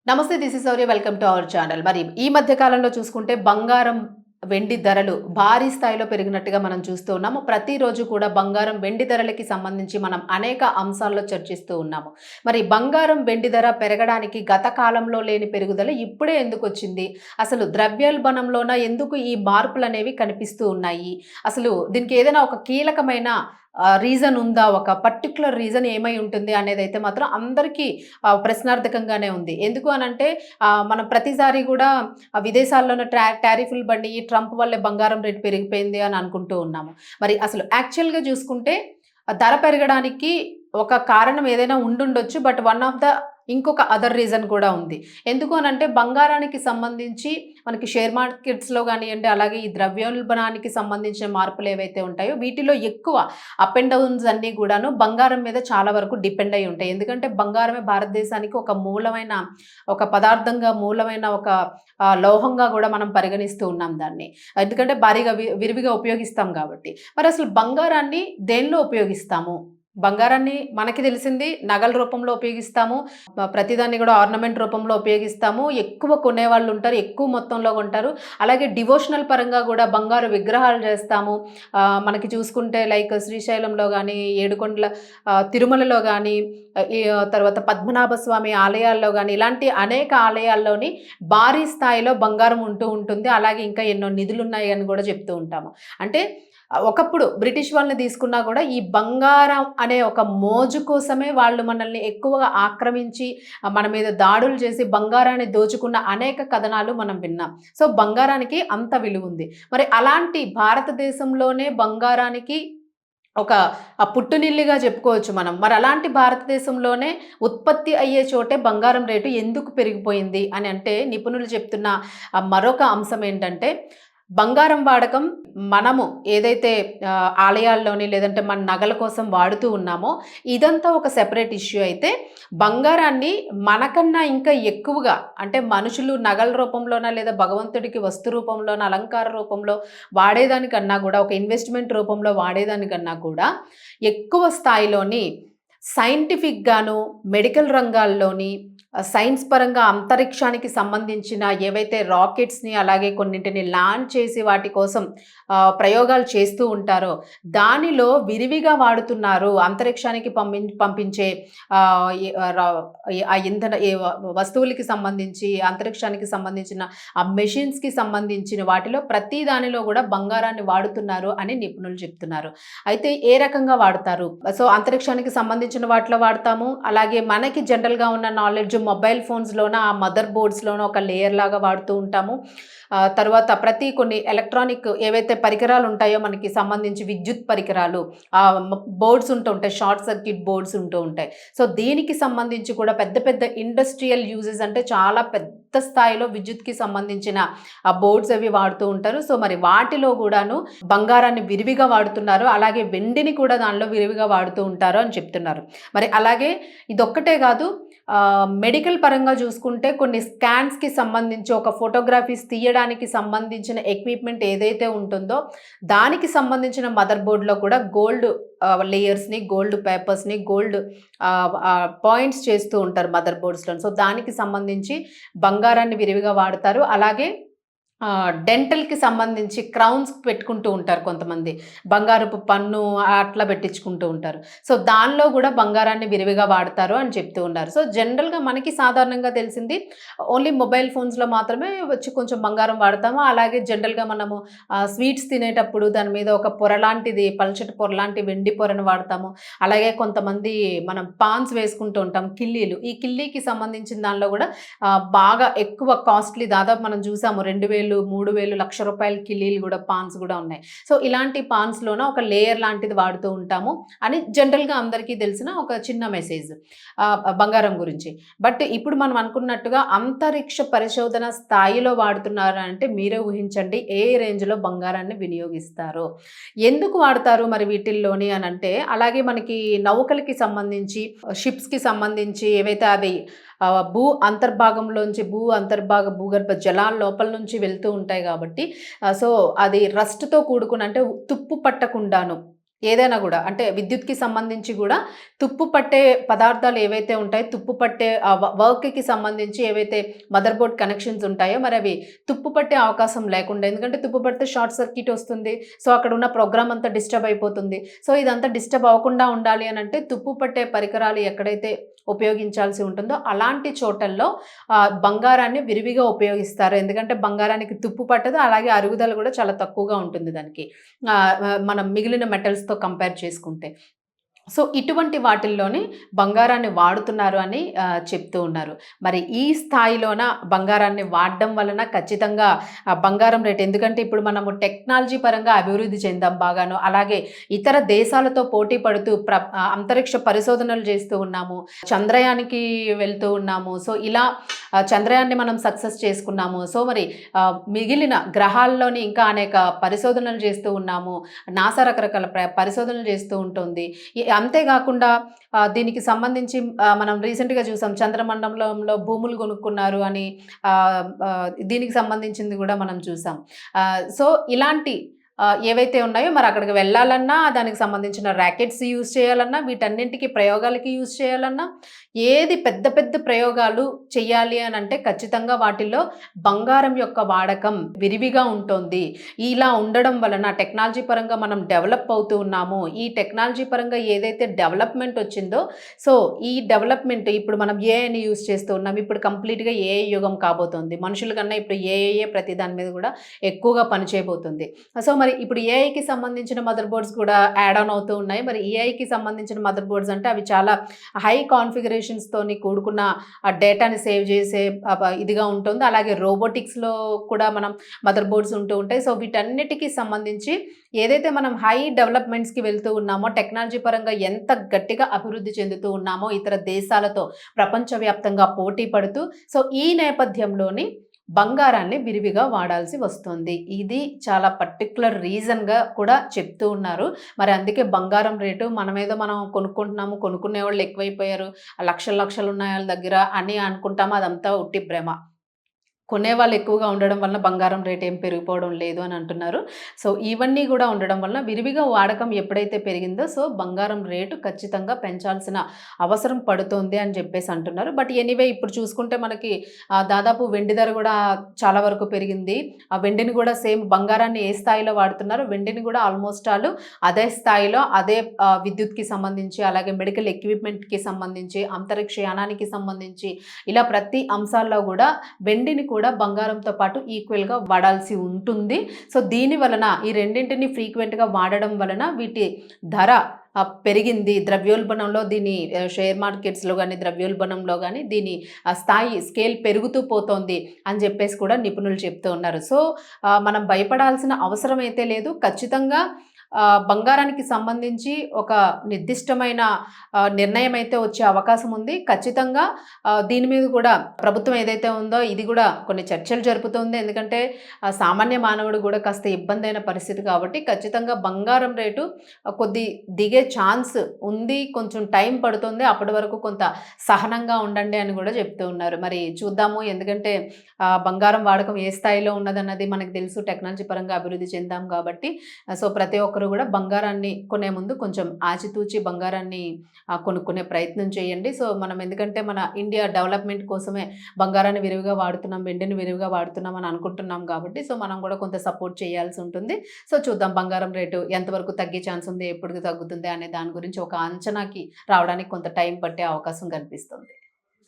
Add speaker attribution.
Speaker 1: నమస్తే. This is Shaurya. Welcome to our channel. మరి ఈ మధ్య కాలంలో చూసుకుంటే బంగారం, వెండి ధరలు భారీ స్థాయిలో పెరిగినట్టుగా మనం చూస్తూ ఉన్నాము. ప్రతిరోజు కూడా బంగారం, వెండి ధరలకి సంబంధించి మనం అనేక అంశాల్లో చర్చిస్తూ ఉన్నాము. మరి బంగారం, వెండి ధర పెరగడానికి గత కాలంలో లేని పెరుగుదల ఇప్పుడే ఎందుకొచ్చింది? అసలు ద్రవ్యోల్బణంలోన ఎందుకు ఈ మార్పులనేవి కనిపిస్తూ ఉన్నాయి? అసలు దీనికి ఏదైనా ఒక కీలకమైన రీజన్ ఉందా? ఒక పర్టిక్యులర్ రీజన్ ఏమై ఉంటుంది అనేదైతే మాత్రం అందరికీ ప్రశ్నార్థకంగానే ఉంది. ఎందుకు అనంటే మనం ప్రతిసారి కూడా విదేశాల్లోనే టారిఫ్‌లు బండి ట్రంప్ వల్లే బంగారం రేటు పెరిగిపోయింది అని అనుకుంటూ ఉన్నాము. మరి అసలు యాక్చువల్‌గా చూసుకుంటే ధర పెరగడానికి ఒక కారణం ఏదైనా ఉండుండొచ్చు. బట్ వన్ ఆఫ్ ద ఇంకొక అదర్ రీజన్ కూడా ఉంది. ఎందుకు అనంటే బంగారానికి సంబంధించి మనకి షేర్ మార్కెట్స్‌లో గానియండి, అలాగే ఈ ద్రవ్యోల్బణానికి సంబంధించిన మార్పులు ఏవైతే ఉంటాయో వీటిలో ఎక్కువ అప్ అండ్ డౌన్స్ అన్నీ గూడాను బంగారం మీద చాలా వరకు డిపెండ్ అయ్యి ఉంటాయి. ఎందుకంటే బంగారమే భారతదేశానికి ఒక మూలమైన ఒక పదార్థంగా, మూలమైన ఒక లోహంగా గూడా మనం పరిగణిస్తూ ఉన్నాం దాన్ని. ఎందుకంటే భారీగా విరివిగా ఉపయోగిస్తాం గాబట్టి. మరి అసలు బంగారాన్ని దేనిలో ఉపయోగిస్తాము? బంగారాన్ని మనకి తెలిసింది నగల రూపంలో ఉపయోగిస్తాము. ప్రతిదాన్ని గూడా ఆర్నమెంట్ రూపంలో ఉపయోగిస్తాము. ఎక్కువ కొనేవాళ్ళుంటారు. ఎక్కువ మొత్తంలో కొంటారు. అలాగే డివోషనల్ పరంగా గూడా బంగారు విగ్రహాలు చేస్తాము. మనకి చూసుకుంటే లైక్ శ్రీశైలంలో గానీ, ఏడుకొండల తిరుమలలో గానీ, ఈ తర్వాత పద్మనాభ స్వామి ఆలయాల్లో గానీ, ఇలాంటి అనేక ఆలయాల్లోని భారీ స్థాయిలో బంగారం ఉంటూ ఉంటుంది. అలాగే ఇంకా ఎన్నో నిధులున్నాయి అని గూడా చెప్తూ ఉంటాము. అంటే ఒకప్పుడు బ్రిటిష్ వాళ్ళని తీసుకున్నా కూడా ఈ బంగారం అనే ఒక మోజు కోసమే వాళ్ళు మనల్ని ఎక్కువగా ఆక్రమించి మన మీద దాడులు చేసి బంగారాన్ని దోచుకున్న అనేక కథనాలు మనం విన్నాం. సో బంగారానికి అంత విలువ ఉంది. మరి అలాంటి భారతదేశంలోనే బంగారానికి ఒక పుట్టునిల్లుగా చెప్పుకోవచ్చు మనం. మరి అలాంటి భారతదేశంలోనే ఉత్పత్తి అయ్యే చోటే బంగారం రేటు ఎందుకు పెరిగిపోయింది అని అంటే నిపుణులు చెప్తున్న మరొక అంశం ఏంటంటే బంగారం వాడకం మనము ఏదైతే ఆలయాల్లోని లేదంటే మన నగల కోసం వాడుతూ ఉన్నామో ఇదంతా ఒక సెపరేట్ ఇష్యూ అయితే బంగారాన్ని మనకన్నా ఇంకా ఎక్కువగా అంటే మనుషులు నగల రూపంలోన లేదా భగవంతుడికి వస్తు రూపంలోన అలంకార రూపంలో వాడేదానికన్నా కూడా ఒక ఇన్వెస్ట్మెంట్ రూపంలో వాడేదానికన్నా కూడా ఎక్కువ స్థాయిలోని సైంటిఫిక్‌గాను మెడికల్ రంగాల్లోని సైన్స్ పరంగా అంతరిక్షానికి సంబంధించిన ఏవైతే రాకెట్స్‌ని అలాగే కొన్నింటిని లాంచ్ చేసి వాటి కోసం ప్రయోగాలు చేస్తూ ఉంటారో దానిలో విరివిగా వాడుతున్నారు. అంతరిక్షానికి పంపించే ఆహ్, ఈ రా ఆ ఇంధన వస్తువులకి సంబంధించి అంతరిక్షానికి సంబంధించిన ఆ మెషిన్స్‌కి సంబంధించిన వాటిలో ప్రతి దానిలో గూడా బంగారాన్ని వాడుతున్నారు అని నిపుణులు చెప్తున్నారు. అయితే ఏ రకంగా వాడతారు? సో, అంతరిక్షానికి సంబంధించిన వాటిలో వాడతాము. అలాగే మనకి జనరల్‌గా ఉన్న నాలెడ్జ్ మొబైల్ ఫోన్స్‌లోన ఆ మదర్ బోర్డ్స్‌లోన ఒక లేయర్ లాగా వాడుతూ ఉంటాము. తర్వాత కొన్ని ఎలక్ట్రానిక్ ఏవైతే పరికరాలు ఉంటాయో మనకి సంబంధించి విద్యుత్ పరికరాలు బోర్డ్స్ ఉంటూ ఉంటాయి. షార్ట్ సర్క్యూట్ బోర్డ్స్ ఉంటూ ఉంటాయి. సో, దీనికి సంబంధించి కూడా పెద్ద పెద్ద ఇండస్ట్రియల్ యూజెస్ అంటే చాలా పెద్ద స్థాయిలో విద్యుత్‌కి సంబంధించిన ఆ బోర్డ్స్ అవి వాడుతూ ఉంటారు. సో, మరి వాటిలో గూడాను బంగారాన్ని విరివిగా వాడుతున్నారు. అలాగే వెండిని కూడా దానిలో విరివిగా వాడుతూ ఉంటారు అని చెప్తున్నారు. మరి అలాగే ఇదొక్కటే గాదు. మెడికల్ పరంగా చూసుకుంటే కొన్ని స్కాన్స్‌కి సంబంధించి ఒక ఫోటోగ్రఫీస్ తీయడానికి సంబంధించిన ఎక్విప్‌మెంట్ ఏదైతే ఉంటుందో, దానికి సంబంధించిన మదర్ బోర్డ్‌లో కూడా గోల్డ్ లేయర్స్‌ని, గోల్డ్ పేపర్స్‌ని, గోల్డ్ పాయింట్స్ చేస్తూ ఉంటారు మదర్ బోర్డ్స్‌లోని. సో, దానికి సంబంధించి బంగారాన్ని విరివిగా వాడతారు. అలాగే డెంటల్‌కి సంబంధించి క్రౌన్స్ పెట్టుకుంటూ ఉంటారు కొంతమంది. బంగారపు పన్ను అట్లా పెట్టించుకుంటూ ఉంటారు. సో, దానిలో గూడా బంగారాన్ని విరివిగా వాడతారు అని చెప్తూ ఉన్నారు. సో, జనరల్‌గా మనకి సాధారణంగా తెలిసింది ఓన్లీ మొబైల్ ఫోన్స్‌లో మాత్రమే వచ్చి కొంచెం బంగారం వాడతాము. అలాగే జనరల్‌గా మనము స్వీట్స్ తినేటప్పుడు దాని మీద ఒక పొర లాంటిది పల్చటి పొర లాంటి వెండి పొరను వాడతాము. అలాగే కొంతమంది మనం పాన్స్ వేసుకుంటూ ఉంటాం కిల్లీలు. ఈ కిల్లీకి సంబంధించిన దానిలో గూడా బాగా ఎక్కువ కాస్ట్‌లీ దాదాపు మనం చూసాము 2000, 3000 లక్ష రూపాయల కిల్లీలు గూడా పాన్స్ గూడా ఉన్నాయి. సో, ఇలాంటి పాన్స్‌లోన ఒక లేయర్ లాంటిది వాడుతూ ఉంటాము అని జనరల్‌గా అందరికీ తెలిసిన ఒక చిన్న మెసేజ్ బంగారం గురించి. బట్ ఇప్పుడు మనం అనుకున్నట్టుగా అంతరిక్ష పరిశోధన స్థాయిలో వాడుతున్నారు అంటే మీరే ఊహించండి ఏ రేంజ్‌లో బంగారాన్ని వినియోగిస్తారో. ఎందుకు వాడతారు మరి వీటిల్లోని అనంటే అలాగే మనకి నౌకలకి సంబంధించి షిప్స్‌కి సంబంధించి ఏవైతే అవి భూగర్భ జలాల లోపల నుంచి వెళ్తూ ఉంటాయి కాబట్టి సో, అది రస్ట్‌తో కూడుకున్న అంటే తుప్పు పట్టకుండాను ఏదైనా గూడా అంటే విద్యుత్‌కి సంబంధించి గూడా తుప్పు పట్టే పదార్థాలు ఏవైతే ఉంటాయో, తుప్పు పట్టే వర్క్‌కి సంబంధించి ఏవైతే మదర్ బోర్డ్ కనెక్షన్స్ ఉంటాయో మరవి తుప్పు పట్టే అవకాశం లేకుండా ఎందుకంటే తుప్పు పడితే షార్ట్ సర్క్యూట్ వస్తుంది. సో, అక్కడున్న ప్రోగ్రామ్ అంతా డిస్టర్బ్ అయిపోతుంది. సో, ఇదంతా డిస్టర్బ్ అవ్వకుండా ఉండాలి అనంటే తుప్పు పట్టే పరికరాలు ఎక్కడైతే ఉపయోగించాల్సి ఉంటుందో అలాంటి చోటల్లో బంగారాన్ని విరివిగా ఉపయోగిస్తారు. ఎందుకంటే బంగారానికి తుప్పు పట్టదు. అలాగే అరుగుదల గూడా చాలా తక్కువగా ఉంటుంది దానికి. మనం మిగిలిన మెటల్స్‌తో కంపేర్ చేసుకుంటే. సో, ఇటువంటి వాటిల్లోని బంగారాన్ని వాడుతున్నారు అని చెప్తూ ఉన్నారు. మరి ఈ స్థాయిలోన బంగారాన్ని వాడడం వలన ఖచ్చితంగా బంగారం రేట్ ఎందుకంటే ఇప్పుడు మనము టెక్నాలజీ పరంగా అభివృద్ధి చెందాం బాగాను. అలాగే ఇతర దేశాలతో పోటీ పడుతూ అంతరిక్ష పరిశోధనలు చేస్తూ ఉన్నాము. చంద్రయానికి వెళ్తూ ఉన్నాము. సో, ఇలా చంద్రయాన్ని మనం సక్సెస్ చేసుకున్నాము. సో, మరి మిగిలిన గ్రహాల్లోని ఇంకా అనేక పరిశోధనలు చేస్తూ ఉన్నాము. నాసా రకరకాల పరిశోధనలు చేస్తూ ఉంటుంది. అంతేగాకుండా దీనికి సంబంధించి మనం రీసెంట్‌గా చూసాం చంద్రమండలంలో భూములు కొనుక్కున్నారు అని దీనికి సంబంధించింది గూడా మనం చూసాం. సో, ఇలాంటి ఏవైతే ఉన్నాయో మరి అక్కడికి వెళ్ళాలన్నా, దానికి సంబంధించిన ర్యాకెట్స్ యూజ్ చేయాలన్నా, వీటన్నింటికి ప్రయోగాలకి యూజ్ చేయాలన్నా, ఏది పెద్ద పెద్ద ప్రయోగాలు చెయ్యాలి అనంటే ఖచ్చితంగా వాటిల్లో బంగారం యొక్క వాడకం విరివిగా ఉంటోంది. ఇలా ఉండడం వలన టెక్నాలజీ పరంగా మనం డెవలప్ అవుతూ ఉన్నాము. ఈ టెక్నాలజీ పరంగా ఏదైతే డెవలప్‌మెంట్ వచ్చిందో, సో, ఈ డెవలప్‌మెంట్ ఇప్పుడు మనం ఏఐని యూజ్ చేస్తూ ఉన్నాం. ఇప్పుడు కంప్లీట్‌గా ఏఐ యుగం కాబోతోంది. మనుషుల కన్నా ఇప్పుడు ఏఐయే ప్రతి దాని మీద కూడా ఎక్కువగా పని చేయబోతుంది. సో, మరి ఇప్పుడు ఏఐకి సంబంధించిన మదర్ బోర్డ్స్ కూడా యాడ్ ఆన్ అవుతూ ఉన్నాయి. మరి ఏఐకి సంబంధించిన మదర్ బోర్డ్స్ అంటే అవి చాలా హై కాన్ఫిగరేషన్స్‌తోని కూడుకున్న డేటాని సేవ్ చేసే ఇదిగా ఉంటుంది. అలాగే రోబోటిక్స్‌లో కూడా మనం మదర్ బోర్డ్స్ ఉంటూ ఉంటాయి. సో, వీటన్నిటికి సంబంధించి ఏదైతే మనం హై డెవలప్‌మెంట్స్‌కి వెళ్తూ ఉన్నామో, టెక్నాలజీ పరంగా ఎంత గట్టిగా అభివృద్ధి చెందుతూ ఉన్నామో ఇతర దేశాలతో ప్రపంచవ్యాప్తంగా పోటీ పడుతూ, సో, ఈ నేపథ్యంలోని బంగారాన్ని విరివిగా వాడాల్సి వస్తుంది. ఇది చాలా పర్టిక్యులర్ రీజన్‌గా కూడా చెప్తూ ఉన్నారు. మరి అందుకే బంగారం రేటు మనమేదో మనం కొనుక్కుంటున్నాము, కొనుక్కునేవాళ్ళు ఎక్కువైపోయారు. లక్షలు లక్షలున్నాయి ఆళ్ళ దగ్గర అని అనుకుంటాము. అదంతా ఉట్టి భ్రమ. కొనేవాళ్ళు ఎక్కువగా ఉండడం వలన బంగారం రేట్ ఏం పెరిగిపోవడం లేదు అని అంటున్నారు. సో, ఇవన్నీ గూడా ఉండడం వలన విరివిగా వాడకం ఎప్పుడైతే పెరిగిందో సో, బంగారం రేటు ఖచ్చితంగా పెంచాల్సిన అవసరం పడుతోంది అని జెప్పేసి అంటున్నారు. బట్ ఎనీవే ఇప్పుడు చూసుకుంటే మనకి దాదాపు వెండి ధర గూడా చాలా వరకు పెరిగింది. ఆ వెండిని గూడా సేమ్ బంగారాన్ని ఏ స్థాయిలో వాడుతున్నారో వెండిని గూడా ఆల్‌మోస్ట్ ఆల్ అదే స్థాయిలో అదే విద్యుత్‌కి సంబంధించి అలాగే మెడికల్ ఎక్విప్‌మెంట్‌కి సంబంధించి, అంతరిక్ష యానానికి సంబంధించి ఇలా ప్రతి అంశాల్లో గూడా వెండిని కూడా బంగారంతో పాటు ఈక్వల్‌గా వాడాల్సి ఉంటుంది. సో, దీని వలన ఈ రెండింటిని ఫ్రీక్వెంట్‌గా వాడడం వలన వీటి ధర పెరిగింది. ద్రవ్యోల్బణంలో దీని షేర్ మార్కెట్స్‌లో గాని, ద్రవ్యోల్బణంలో గాని దీని స్థాయి స్కేల్ పెరుగుతూ పోతోంది అని జెప్పేసి కూడా నిపుణులు చెప్తూ ఉన్నారు. సో, మనం భయపడాల్సిన అవసరం అయితే లేదు. ఖచ్చితంగా బంగారానికి సంబంధించి ఒక నిర్దిష్టమైన నిర్ణయం అయితే వచ్చే అవకాశం ఉంది. ఖచ్చితంగా దీని మీద కూడా ప్రభుత్వం ఏదైతే ఉందో ఇది కూడా కొన్ని చర్చలు జరుపుతుంది. ఎందుకంటే సామాన్య మానవుడు కూడా కాస్త ఇబ్బందైన పరిస్థితి కాబట్టి ఖచ్చితంగా బంగారం రేటు దిగే ఛాన్స్ ఉంది. కొంచెం టైం పడుతుంది. అప్పటి వరకు కొంత సహనంగా ఉండండి అని కూడా చెప్తూ ఉన్నారు. మరి చూద్దాము. ఎందుకంటే బంగారం వాడకం ఏ స్థాయిలో ఉన్నదన్నది మనకు తెలుసు. టెక్నాలజీ పరంగా అభివృద్ధి చెందాం కాబట్టి. సో, ప్రతి ఒక్కరు కూడా బంగారాన్ని కొనే ముందు కొంచెం ఆచితూచి బంగారాన్ని కొనుక్కునే ప్రయత్నం చేయండి. సో, మనం ఎందుకంటే మన ఇండియా డెవలప్‌మెంట్ కోసమే బంగారాన్ని విరివిగా వాడుతున్నాం, వెండిని విరివిగా వాడుతున్నాం అని అనుకుంటున్నాం కాబట్టి సో, మనం కూడా కొంత సపోర్ట్ చేయాల్సి ఉంటుంది. సో, చూద్దాం బంగారం రేటు ఎంతవరకు తగ్గే ఛాన్స్ ఉంది, ఎప్పటికి తగ్గుతుంది అనే దాని గురించి ఒక అంచనాకి రావడానికి కొంత టైం పట్టే అవకాశం కనిపిస్తుంది.